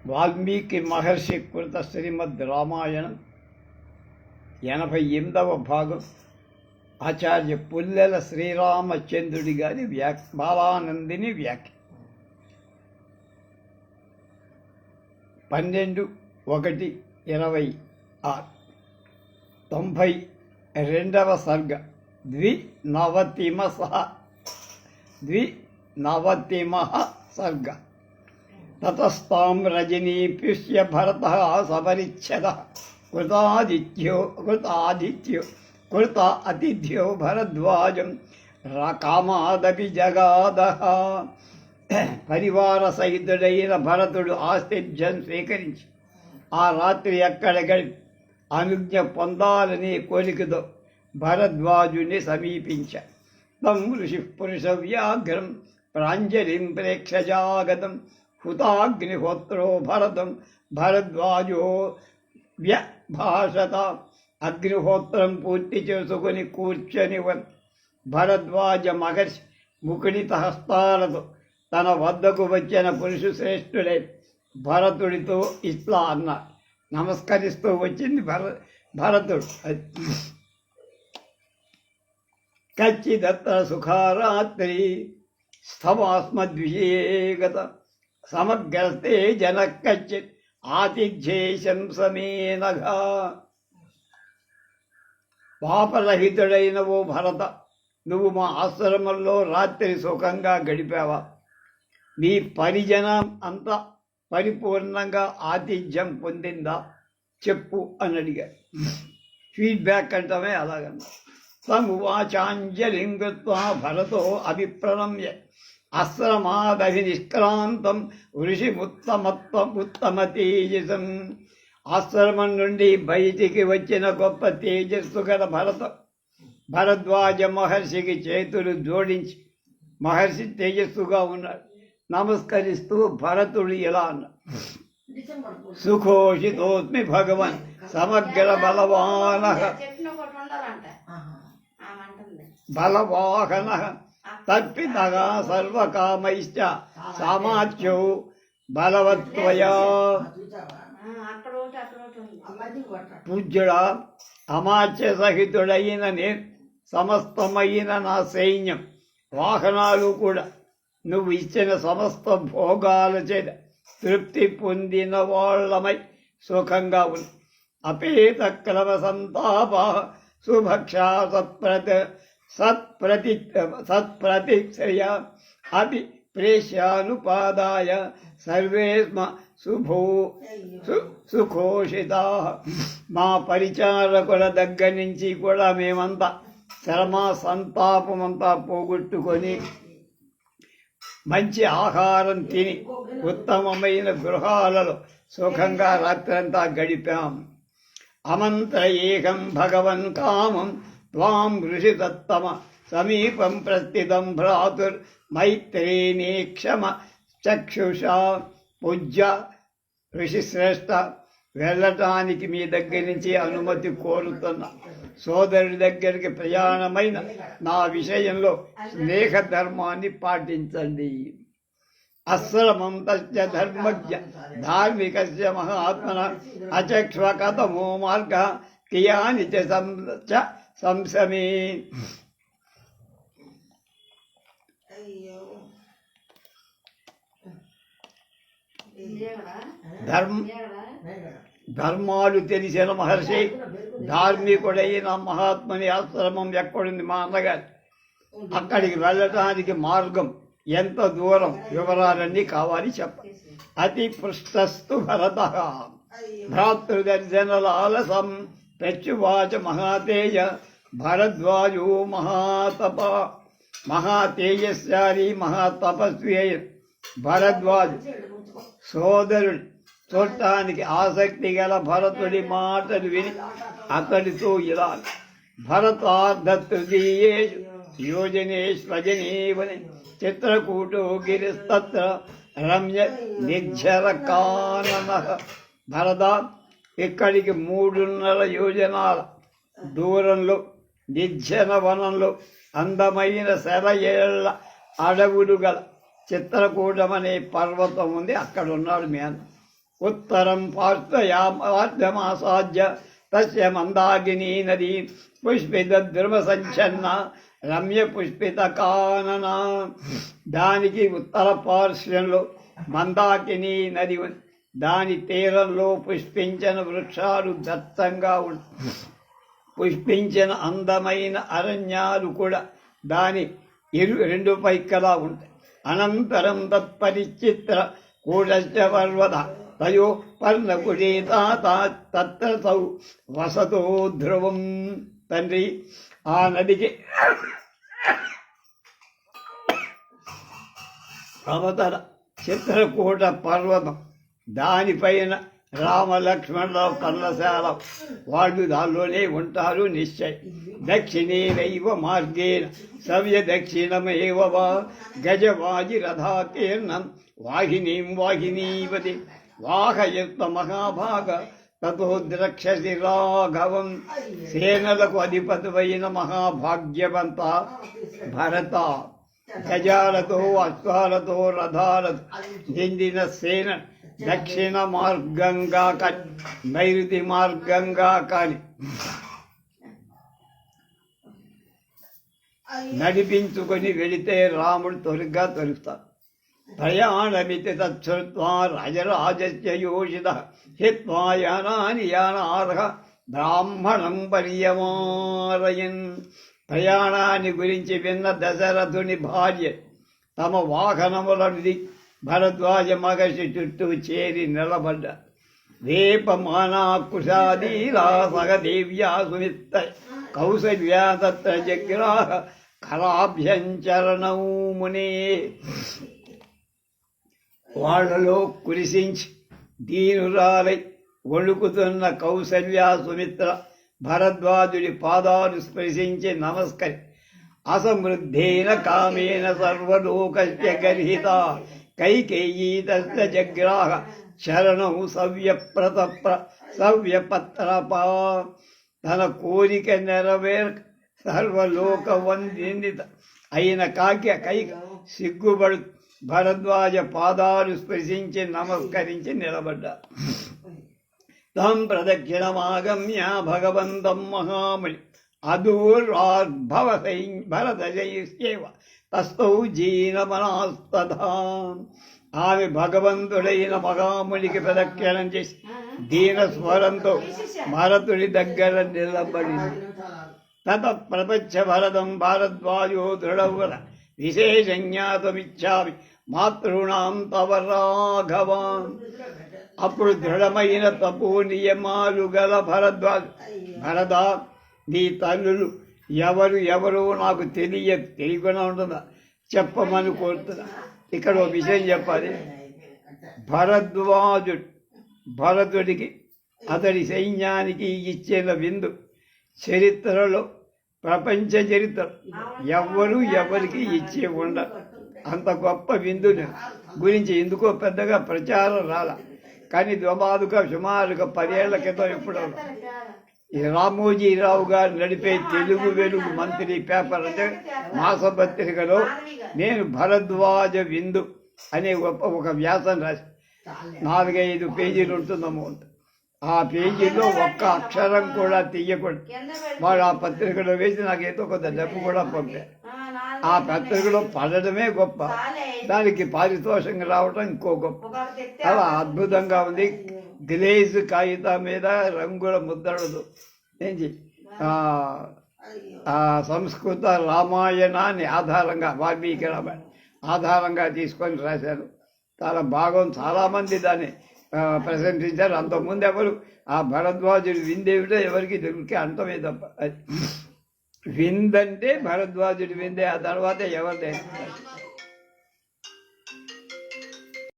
వాల్మీకి మహర్షి కృత శ్రీమద్ రామాయణం 88వ భాగం. ఆచార్య పుల్లెల శ్రీరామచంద్రుడి గారి బాలానందిని వ్యాఖ్య. 12/1/26 92వ సర్గ. ద్వినవతిమః సర్గ. తతస్తాం రజనీప్యుష్య భరతః సపరిచ్ఛదః కృత అతిథ్యో భరద్వాజం కామాదపి జగాదః. పరివార సహితుడైన భరతుడు ఆతిథ్యం స్వీకరించి ఆ రాత్రి అక్కడ గడిపి అనుజ్ఞ పొందాలనే కోరికతో భరద్వాజుని సమీపించ. తం ఋషి పురుష వ్యాఘ్రం ప్రాంజలిం ప్రేక్షజాగతం హుతాగ్నిహోత్రో భరతం భరద్వాజో వ్యభాషత. అగ్నిహోత్రం పూర్తి చేసుకుని కూర్చొనివన్ భరద్వాజ మహర్షి ముకుళిత హస్తాలతో తన వద్దకు వచ్చిన పురుషు శ్రేష్ఠుడై భరతుడితో ఇట్లా అన్నాడు. నమస్కరిస్తూ వచ్చింది భరతుడు. కచ్చిదత్ర సుఖారాత్రి స్థమాస్మద్విషేగత సమగ్రస్తే జన కచ్చిత్ ఆతిథ్యేశం సమేనఘా. పాపరహితుడైన ఓ భరత, నువ్వు మా ఆశ్రమంలో రాత్రి సుఖంగా గడిపావా? మీ పరిజనం అంతా పరిపూర్ణంగా ఆతిథ్యం పొందిందా చెప్పు అని అడిగారు. ఫీడ్బ్యాక్ అంటమే అలాగన్నా. తమువాచాంజలిం కృత్వా భరతో అభిప్రణమ్య ఆశ్రమాదభి నిష్క్రాంతం ఉత్తమ తేజసం. ఆశ్రమం నుండి బయటికి వచ్చిన గొప్ప తేజస్సు గల భరద్వాజ మహర్షికి చేతులు జోడించి మహర్షి తేజస్సుగా ఉన్నాడు. నమస్కరిస్తూ భరతుడు ఇలా అన్నాడు. సుఖోషితోస్మి భగవన్ సమగ్ర బలవాన తర్పితగా సర్వకామైశ్చ సామాచ్యౌ బలవత్వయా. పూజ్యుడా, అమాత్య సహితుడైన నేను సమస్తమైన నా సైన్యం వాహనాలు కూడా నువ్వు ఇచ్చిన సమస్త భోగాల చేత తృప్తి పొందిన వాళ్ళమై సుఖంగా ఉంది. అపేత క్రమ సంతాప సుభక్షా సత్ప్రతిశ్రయ అపి ప్రేష్యానుపాదాయ సర్వే స్మ సుఖోషితా. మా పరిచారకుల దగ్గర నుంచి కూడా మేమంతా శ్రమ సంతాపమంతా పోగొట్టుకొని మంచి ఆహారం తిని ఉత్తమమైన గృహాలలో సుఖంగా రాత్రంతా గడిపాం. అమంత్ర ఏకం భగవన్ కామం త్వాం ఋషి దత్తమ సమీపం ప్రస్థితం భ్రాతుర్ మైత్రేణీక్షమ చక్షుషా. పూజ్య ఋషిశ్రేష్ఠ, వెళ్ళటానికి మీ దగ్గర నుంచి అనుమతి కోరుతున్నా. సోదరుడి దగ్గరికి ప్రయాణమైన నా విషయంలో స్నేహ ధర్మాన్ని పాటించండి. అశ్రమం తస్య ధర్మజ్ఞ ధార్మికస్య మహాత్మన అచక్ష్వ కథమో మార్గ కియాని చ సంశమే. ధర్మాలు తెలిసిన మహర్షి, ధార్మికుడైన మహాత్ముని ఆశ్రమం ఎక్కడుంది మా అన్నగారు? అక్కడికి వెళ్ళటానికి మార్గం ఎంత దూరం, వివరాలన్నీ కావాలి చెప్ప. అతి పృష్టస్తు భరత భ్రాతృదర్శనలాలసం ప్రత్యువాచ మహాతేజ భరద్వాజో మహాతప. మహాతేజస్యారి మహాతపస్వి అయిన భరద్వాజు సోదరుడు చూడటానికి ఆసక్తి గల భరతుడి మాటలు విని అతడితో ఇలా: భరతార్థతృతీయేషు యోజనేష్వజనేవని చిత్రకూటో గిరిస్తత్ర రమ్య నిర్ఝరకానన. భరత, ఇక్కడికి 3.5 యోజనాల దూరంలో నిర్జన వనంలో అందమైన సెలయేళ్ల అడవులు గల చిత్రకూటం అనే పర్వతం ఉంది. అక్కడ ఉన్నాడు మీ అన్న. ఉత్తరం పార్శ్వమాసాద్య తస్య మందాకినీ నదీ పుష్పిత ధ్రువ సంచన్న రమ్య పుష్పిత కానన. దానికి ఉత్తర పార్శ్వంలో మందాకినీ నది ఉంది. దాని తీరంలో పుష్పించిన వృక్షాలు దట్టంగా ఉంటాయి. పుష్పించిన అందమైన అరణ్యాలు కూడా దాని రెండు పైకలా ఉంటాయి. అనంతరం తత్పరిచిత్ర కూడశ్చ పర్వత తయో పర్ణకుటీతా తత్ర తౌ వసతో ధ్రువం. తండ్రి, ఆ నదికి అవతల చిత్రకూట పర్వతం, దానిపైన రామలక్ష్మణుల పర్ణశాల, వాళ్ళు దానిలోనే ఉంటారు నిశ్చయం. దక్షిణేనైవ మార్గేణ సవ్య దక్షిణమేవ వా గజవాజిరథాకీర్ణం వాహినీం వాహినీవతి వాహయత్వ మహాభాగ తతో ద్రక్షసి రాఘవం. సేనలకు అధిపతివైన మహాభాగ్యవంత భరత, గజాలతో అశ్వాలతో రథాలతో నిండిన సేన దక్షిణ మార్గంగా కాని నైరుతి మార్గంగా కాని నడిపించుకొని వెళితే రాముడు త్వరగా తొలుస్తాడు. ప్రయాణమితి తచ్చుత్వా రాజరాజస్య యోషిత హిత్వా యానాని యానార్హ బ్రాహ్మణం పర్యమారయన్. ప్రయాణాన్ని గురించి విన్న దశరథుని భార్య తమ వాహనములని భరద్వాజ మహర్షి చుట్టూ చేరి నిలబడ్డ. వేపమానా కుశాదీరా సహదేవ్యా సుమిత్త కౌసల్యా తత్ర జగ్రాహ కరాభ్యంచరణౌ మునే. వాళ్లలో కురిసించి దీనురాలై వణుకుతున్న కౌసల్యా సుమిత్ర భరద్వాజుడి పాదాలు స్పృశించి నమస్కరి. అసమృద్ధేన కామేన సర్వలోకస్య గర్హిత కైకేయీ తస్య జగ్రాహ శరణం సవ్యపత్రపా. తన కోరిక నెరవేర సర్వలోక వందిత అయిన కైక సిగ్గుబడు భరద్వాజ పాదాలు స్పృశించి నమస్కరించి నిలబడ్డారు. తం ప్రదక్షిణమాగమ్య భగవంతం మహాముని అదూర్వాద్భవ భరతజయస్యేవ తస్థౌ జీనమనాస్తథా. ఆమె భగవంతుడైన మహామునికి ప్రదక్షిణం చేసి దీన స్వరంతో భరతుడి దగ్గర నిలబడింది. తత ప్రపంచ భరతం భారద్వాజో దృఢవ్రత విశేషజ్ఞాతమిచ్చామి మాతృణాం తవ రాఘవాన్. అప్పుడు దృఢమైన తపో నియమాలు గల భరద్వాజు, భరత, నీ తల్లులు ఎవరో నాకు తెలియకుండా ఉంటుందా చెప్పమని కోరుతున్నా. ఇక్కడ ఒక విషయం చెప్పాలి. భరతుడికి అతడి సైన్యానికి ఇచ్చిన విందు చరిత్రలో, ప్రపంచ చరిత్ర ఎవరికి ఇచ్చి ఉండరు. అంత గొప్ప విందుని గురించి ఎందుకో పెద్దగా ప్రచారం రాల. కానీ సుమారుగా 10 ఏళ్ల క్రితం ఎప్పుడో ఈ రామోజీరావు గారు నడిపే తెలుగు వెలుగు మంత్రి పేపర్ అంటే మాసపత్రికలో నేను భరద్వాజ విందు అనే ఒక వ్యాసం రాసి 4-5 పేజీలు ఉంటుందమ్మో. ఆ పేజీలో ఒక్క అక్షరం కూడా తీయకూడదు. వాడు ఆ పత్రికలో వేసి నాకు ఏదో కొంత డబ్బు కూడా పంపారు. ఆ పత్రికలో పడడమే గొప్ప, దానికి పారితోషంగా రావటం ఇంకో గొప్ప. అలా అద్భుతంగా ఉంది. గ్లేజ్ కాగితం మీద రంగుల ముద్రడు ఏంటి సంస్కృత రామాయణాన్ని ఆధారంగా, వాల్మీకి రామాయణ ఆధారంగా తీసుకొని రాశారు. చాలా భాగం, చాలామంది దాన్ని ప్రశంసించారు. అంతకుముందు ఎవరు ఆ భరద్వాజుడి విందేమిటో ఎవరికి దొరికి అంతమే తప్ప. విందంటే భరద్వాజుడి విందే, ఆ తర్వాత ఎవరు